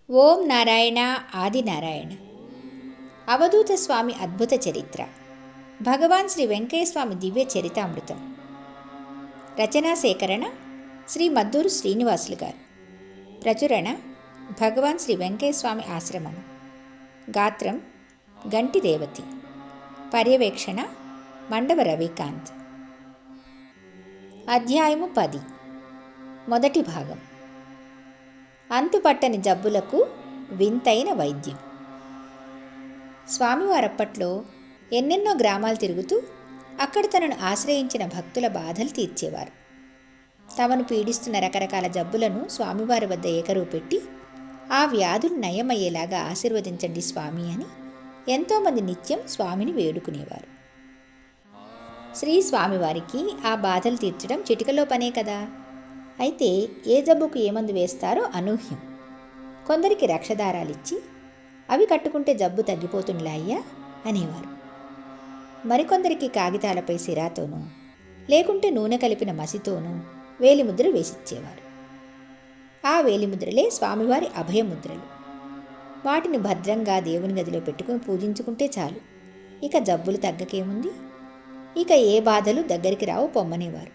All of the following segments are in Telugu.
ఓం నారాయణ ఆదినారాయణ. అవధూత స్వామి అద్భుత చరిత్ర. భగవాన్ శ్రీ వెంకయ్య స్వామి దివ్య చరితామృతం. రచనా సేకరణ శ్రీ మద్దూరు శ్రీనివాసులు గారు. ప్రచురణ భగవాన్ శ్రీ వెంకయ్య స్వామి ఆశ్రమం. గాత్రం గంటి రేవతి. పర్యవేక్షణ మండవ రవికాంత్. అధ్యాయము 10. మొదటి భాగం. అంతుపట్టని జబ్బులకు వింతైన వైద్యం. స్వామివారప్పట్లో ఎన్నెన్నో గ్రామాలు తిరుగుతూ అక్కడ తనను ఆశ్రయించిన భక్తుల బాధలు తీర్చేవారు. తమను పీడిస్తున్న రకరకాల జబ్బులను స్వామివారి వద్ద ఏకరువు పెట్టి ఆ వ్యాధులు నయమయ్యేలాగా ఆశీర్వదించండి స్వామి అని ఎంతోమంది నిత్యం స్వామిని వేడుకునేవారు. శ్రీ స్వామివారికి ఆ బాధలు తీర్చడం చిటికలో పనే కదా. అయితే ఏ జబ్బుకు ఏ మందు వేస్తారో అనూహ్యం. కొందరికి రక్షదారాలిచ్చి అవి కట్టుకుంటే జబ్బు తగ్గిపోతుందిలా అయ్యా అనేవారు. మరికొందరికి కాగితాలపై సిరాతోనూ లేకుంటే నూనె కలిపిన మసితోనూ వేలిముద్ర వేసిచ్చేవారు. ఆ వేలిముద్రలే స్వామివారి అభయముద్రలు. వాటిని భద్రంగా దేవుని గదిలో పెట్టుకుని పూజించుకుంటే చాలు. ఇక జబ్బులు తగ్గకేముంది, ఇక ఏ బాధలు దగ్గరికి రావు పొమ్మనేవారు.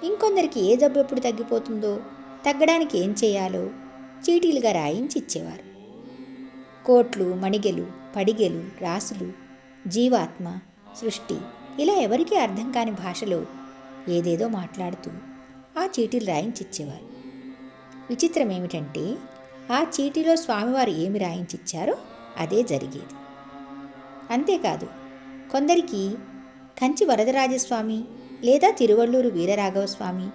ఇంకొందరికి ఏ జబ్బు ఎప్పుడు తగ్గిపోతుందో, తగ్గడానికి ఏం చేయాలో చీటీలుగా రాయించి ఇచ్చేవారు. కోట్లు, మణిగెలు, పడిగెలు, రాసులు, జీవాత్మ, సృష్టి ఇలా ఎవరికీ అర్థం కాని భాషలో ఏదేదో మాట్లాడుతూ ఆ చీటీలు రాయించిచ్చేవారు. విచిత్రం ఏమిటంటే ఆ చీటీలో స్వామివారు ఏమి రాయించిచ్చారో అదే జరిగేది. అంతేకాదు, కొందరికి కంచి వరదరాజస్వామి లేదా తిరువళ్ళూరు వీరరాఘవస్వామి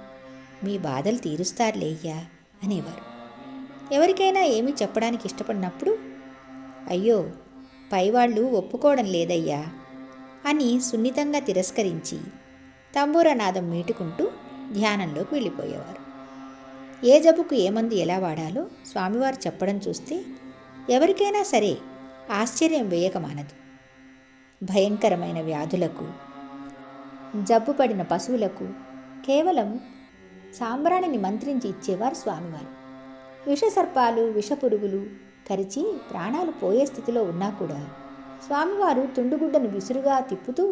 మీ బాధలు తీరుస్తారులేయ్యా అనేవారు. ఎవరికైనా ఏమీ చెప్పడానికి ఇష్టపడినప్పుడు అయ్యో పైవాళ్ళు ఒప్పుకోవడం లేదయ్యా అని సున్నితంగా తిరస్కరించి తంబూరనాదం మీటుకుంటూ ధ్యానంలోకి వెళ్ళిపోయేవారు. ఏ జబ్బుకు ఏ మందు ఎలా వాడాలో స్వామివారు చెప్పడం చూస్తే ఎవరికైనా సరే ఆశ్చర్యం వేయక మానదు. భయంకరమైన వ్యాధులకు, జబ్బు పడిన పశువులకు కేవలం సాంబ్రాణిని మంత్రించి ఇచ్చేవారు స్వామివారు. విషసర్పాలు, విషపురుగులు కరిచి ప్రాణాలు పోయే స్థితిలో ఉన్నా కూడా స్వామివారు తుండుగుడ్డను విసురుగా తిప్పుతూ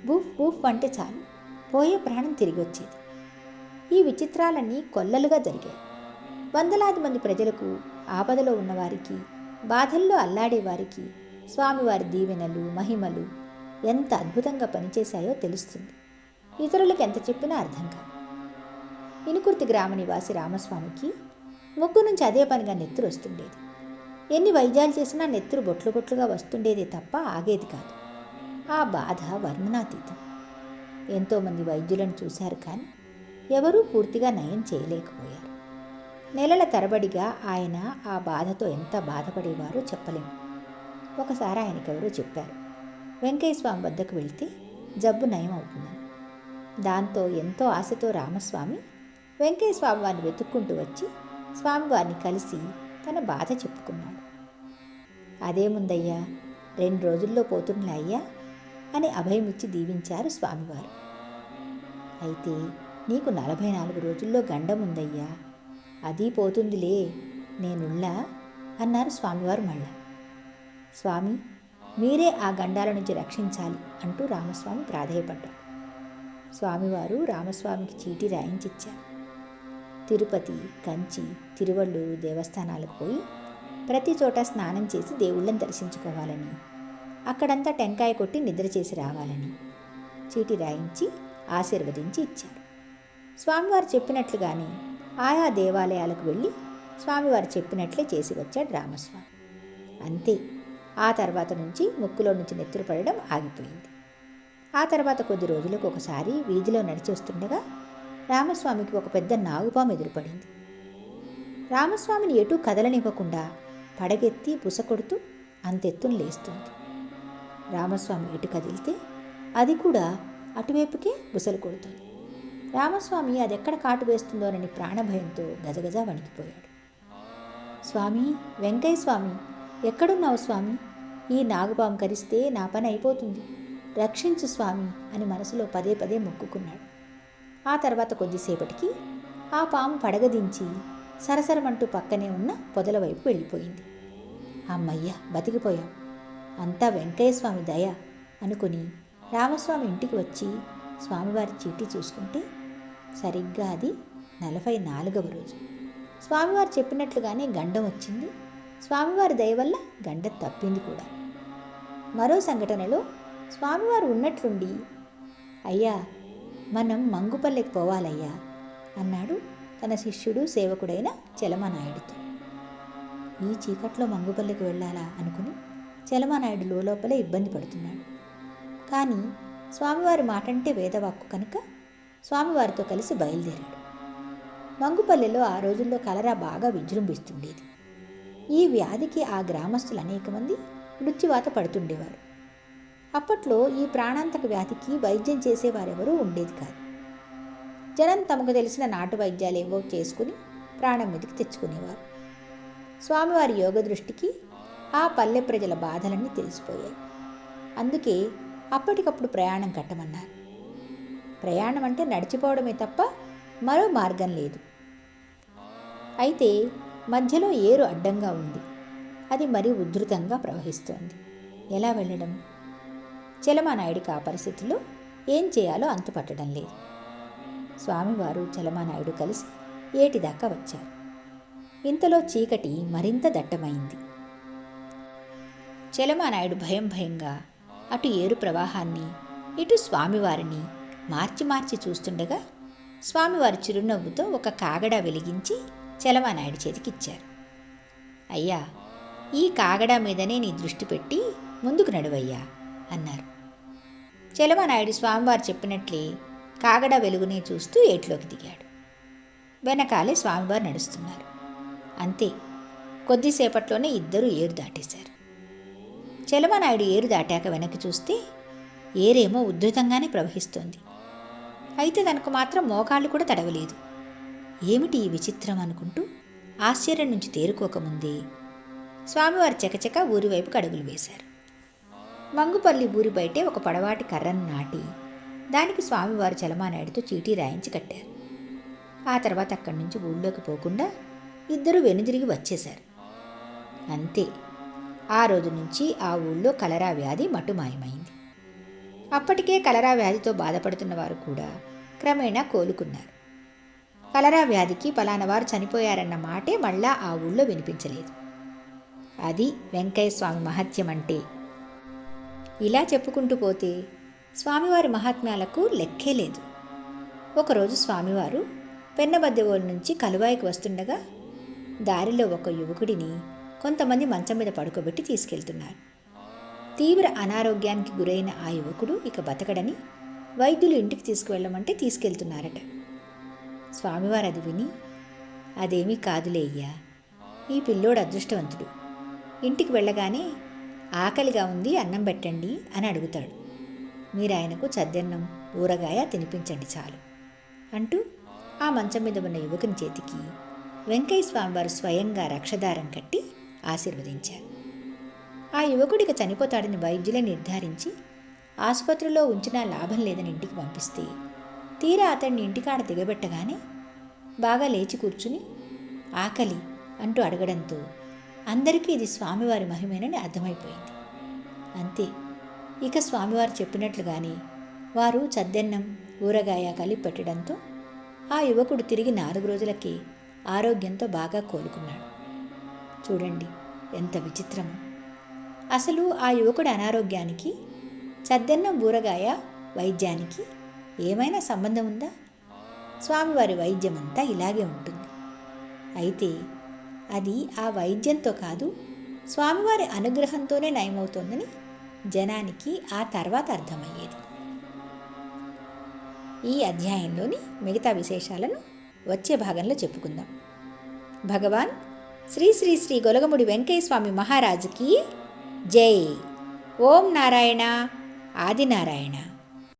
బూఫ్ బూఫ్ అంటే చాలు పోయే ప్రాణం తిరిగి వచ్చేది. ఈ విచిత్రాలన్నీ కొల్లలుగా జరిగాయి. వందలాది మంది ప్రజలకు, ఆపదలో ఉన్నవారికి, బాధల్లో అల్లాడేవారికి స్వామివారి దీవెనలు, మహిమలు ఎంత అద్భుతంగా పనిచేశాయో తెలుస్తుంది. ఇతరులకు ఎంత చెప్పినా అర్థం కాదు. ఇనుకుర్తి గ్రామ నివాసి రామస్వామికి ముగ్గు నుంచి అదే పనిగా నెత్తురు వస్తుండేది. ఎన్ని వైద్యాలు చేసినా నెత్తురు బొట్లు బొట్లుగా వస్తుండేదే తప్ప ఆగేది కాదు. ఆ బాధ వర్ణనాతీతం. ఎంతోమంది వైద్యులను చూశారు కానీ ఎవరూ పూర్తిగా నయం చేయలేకపోయారు. నెలల తరబడిగా ఆయన ఆ బాధతో ఎంత బాధపడేవారో చెప్పలేము. ఒకసారి ఆయనకెవరో చెప్పారు, వెంకయ్య స్వామి వద్దకు వెళ్తే జబ్బు నయం అవుతుందని. దాంతో ఎంతో ఆశతో రామస్వామి వెంకయ్య స్వామి వారిని వెతుక్కుంటూ వచ్చి స్వామివారిని కలిసి తన బాధ చెప్పుకున్నాడు. అదేముందయ్యా, 2 రోజుల్లో పోతుందిలే అయ్యా అని అభయమిచ్చి దీవించారు స్వామివారు. అయితే నీకు 44 రోజుల్లో గండం ఉందయ్యా, అది పోతుందిలే, నేనుళ్ళా అన్నారు స్వామివారు. మళ్ళా స్వామి మీరే ఆ గండాల నుంచి రక్షించాలి అంటూ రామస్వామి ప్రాధేయపడ్డాడు. స్వామివారు రామస్వామికి చీటీ రాయించిచ్చారు. తిరుపతి, కంచి, తిరువళ్ళూరు దేవస్థానాలకు పోయి ప్రతి చోట స్నానం చేసి దేవుళ్ళని దర్శించుకోవాలని, అక్కడంతా టెంకాయ కొట్టి నిద్ర చేసి రావాలని చీటీ రాయించి ఆశీర్వదించి ఇచ్చారు. స్వామివారు చెప్పినట్లుగానే ఆయా దేవాలయాలకు వెళ్ళి స్వామివారు చెప్పినట్లే చేసి వచ్చాడు రామస్వామి. అంతే, ఆ తర్వాత నుంచి ముక్కులో నుంచి నెత్తురు పడడం ఆగిపోయింది. ఆ తర్వాత కొద్ది రోజులకు ఒకసారి వీధిలో నడిచి వస్తుండగా రామస్వామికి ఒక పెద్ద నాగుపాము ఎదురుపడింది. రామస్వామిని ఎటూ కదలనివ్వకుండా పడగెత్తి బుసకొడుతూ అంతెత్తును లేస్తుంది. రామస్వామి ఎటు కదిలితే అది కూడా అటువైపుకే బుసలు కొడుతుంది. రామస్వామి అదెక్కడ కాటు వేస్తుందోనని ప్రాణభయంతో గజగజ వణికిపోయాడు. స్వామి, వెంకయ్య స్వామి, ఎక్కడున్నావు స్వామి? ఈ నాగుపాము కరిస్తే నా పని అయిపోతుంది, రక్షించు స్వామి అని మనసులో పదే పదే మొక్కుకున్నాడు. ఆ తర్వాత కొద్దిసేపటికి ఆ పాము పడగదించి సరసరమంటూ పక్కనే ఉన్న పొదల వైపు వెళ్ళిపోయింది. అమ్మయ్య, బతికిపోయాం, అంతా వెంకయ్య స్వామి దయ అనుకుని రామస్వామి ఇంటికి వచ్చి స్వామివారి చీటీ చూసుకుంటే సరిగ్గా అది 44వ రోజు. స్వామివారు చెప్పినట్లుగానే గండం వచ్చింది. స్వామివారి దయ వల్ల గండం తప్పింది కూడా. మరో సంఘటనలో స్వామివారు ఉన్నట్లుండి, అయ్యా, మనం మంగుపల్లెకి పోవాలయ్యా అన్నాడు తన శిష్యుడు సేవకుడైన చలమనాయుడితో. ఈ చీకట్లో మంగుపల్లెకి వెళ్ళాలా అనుకుని చలమనాయుడు లోపలే ఇబ్బంది పడుతున్నాడు. కానీ స్వామివారి మాటంటే వేదవాక్కు కనుక స్వామివారితో కలిసి బయలుదేరాడు. మంగుపల్లెలో ఆ రోజుల్లో కలరా బాగా విజృంభిస్తుండేది. ఈ వ్యాధికి ఆ గ్రామస్తులు అనేక మంది మృత్యువాత పడుతుండేవారు. అప్పట్లో ఈ ప్రాణాంతక వ్యాధికి వైద్యం చేసేవారెవరూ ఉండేది కాదు. జనం తమకు తెలిసిన నాటు వైద్యాలేవో చేసుకుని ప్రాణం మీదకి తెచ్చుకునేవారు. స్వామివారి యోగ దృష్టికి ఆ పల్లె ప్రజల బాధలన్నీ తెలిసిపోయాయి. అందుకే అప్పటికప్పుడు ప్రయాణం కట్టమన్నారు. ప్రయాణం అంటే నడిచిపోవడమే తప్ప మరో మార్గం లేదు. అయితే మధ్యలో ఏరు అడ్డంగా ఉంది. అది మరీ ఉధృతంగా ప్రవహిస్తోంది. ఎలా వెళ్ళడం? చలమనాయుడికి ఆ పరిస్థితుల్లో ఏం చేయాలో అంతుపట్టడం లేదు. స్వామివారు చలమనాయుడు కలిసి ఏటిదాకా వచ్చారు. ఇంతలో చీకటి మరింత దట్టమైంది. చలమనాయుడు భయంగా అటు ఏరు ప్రవాహాన్ని, ఇటు స్వామివారిని మార్చి మార్చి చూస్తుండగా స్వామివారి చిరునవ్వుతో ఒక కాగడా వెలిగించి చలమనాయుడి చేతికిచ్చారు. అయ్యా, ఈ కాగడా మీదనే నీ దృష్టి పెట్టి ముందుకు నడువయ్యా అన్నారు. చలమనాయుడు స్వామివారు చెప్పినట్లే కాగడా వెలుగునే చూస్తూ ఏట్లోకి దిగాడు. వెనకాలే స్వామివారు నడుస్తున్నారు. అంతే, కొద్దిసేపట్లోనే ఇద్దరూ ఏరు దాటేశారు. చలమనాయుడు ఏరు దాటాక వెనక్కి చూస్తే ఏరేమో ఉధృతంగానే ప్రవహిస్తోంది. అయితే తనకు మాత్రం మోకాళ్ళు కూడా తడవలేదు. ఏమిటి ఈ విచిత్రం అనుకుంటూ ఆశ్చర్యం నుంచి తేరుకోకముందే స్వామివారు చకచక ఊరివైపుకి అడుగులు వేశారు. మంగుపల్లి ఊరి బయటే ఒక పొడవాటి కర్రను నాటి దానికి స్వామివారు చలమనాయుడితో చీటీ రాయించి కట్టారు. ఆ తర్వాత అక్కడి నుంచి ఊళ్ళోకి పోకుండా ఇద్దరు వెనుదిరిగి వచ్చేశారు. అంతే, ఆ రోజు నుంచి ఆ ఊళ్ళో కలరా వ్యాధి మటుమాయమైంది. అప్పటికే కలరా వ్యాధితో బాధపడుతున్న వారు కూడా క్రమేణా కోలుకున్నారు. కలరా వ్యాధికి పలానవారు చనిపోయారన్న మాటే మళ్ళా ఆ ఊళ్ళో వినిపించలేదు. అది వెంకయ్య స్వామి మహత్యం అంటే. ఇలా చెప్పుకుంటూ పోతే స్వామివారి మహాత్మ్యాలకు లెక్కే లేదు. ఒకరోజు స్వామివారు పెన్నబద్దెవోలు నుంచి కలువాయికి వస్తుండగా దారిలో ఒక యువకుడిని కొంతమంది మంచం మీద పడుకోబెట్టి తీసుకెళ్తున్నారు. తీవ్ర అనారోగ్యానికి గురైన ఆ యువకుడు ఇక బతకడని వైద్యులు ఇంటికి తీసుకువెళ్ళమంటే తీసుకెళ్తున్నారట. స్వామివారు అది విని, అదేమీ కాదులే అయ్యా, ఈ పిల్లోడు అదృష్టవంతుడు, ఇంటికి వెళ్ళగానే ఆకలిగా ఉంది, అన్నం పెట్టండి అని అడుగుతాడు. మీరు ఆయనకు చద్దన్నం ఊరగాయ తినిపించండి చాలు అంటూ ఆ మంచం మీద ఉన్న యువకుని చేతికి వెంకయ్య స్వామివారు స్వయంగా రక్షదారం కట్టి ఆశీర్వదించారు. ఆ యువకుడికి చనిపోతాడని వైద్యులే నిర్ధారించి ఆసుపత్రిలో ఉంచినా లాభం లేదని ఇంటికి పంపిస్తే తీరా అతన్ని ఇంటికాడ దిగబెట్టగానే బాగా లేచి కూర్చుని ఆకలి అంటూ అడగడంతో అందరికీ ఇది స్వామివారి మహిమేనని అర్థమైపోయింది. అంతే, ఇక స్వామివారు చెప్పినట్లుగానే వారు చద్దన్నం ఊరగాయ కలిపి పెట్టడంతో ఆ యువకుడు తిరిగి 4 రోజులకే ఆరోగ్యంతో బాగా కోలుకున్నాడు. చూడండి ఎంత విచిత్రమో. అసలు ఆ యువకుడి అనారోగ్యానికి చద్దన్నం ఊరగాయ వైద్యానికి ఏమైనా సంబంధం ఉందా? స్వామివారి వైద్యమంతా ఇలాగే ఉంటుంది. అయితే అది ఆ వైద్యంతో కాదు, స్వామివారి అనుగ్రహంతోనే నయమవుతోందని జనానికి ఆ తర్వాత అర్థమయ్యేది. ఈ అధ్యాయంలోని మిగతా విశేషాలను వచ్చే భాగంలో చెప్పుకుందాం. భగవాన్ శ్రీ శ్రీ శ్రీ గొలగముడి వెంకయ్య స్వామి మహారాజుకి జై. ఓం నారాయణ ఆదినారాయణ.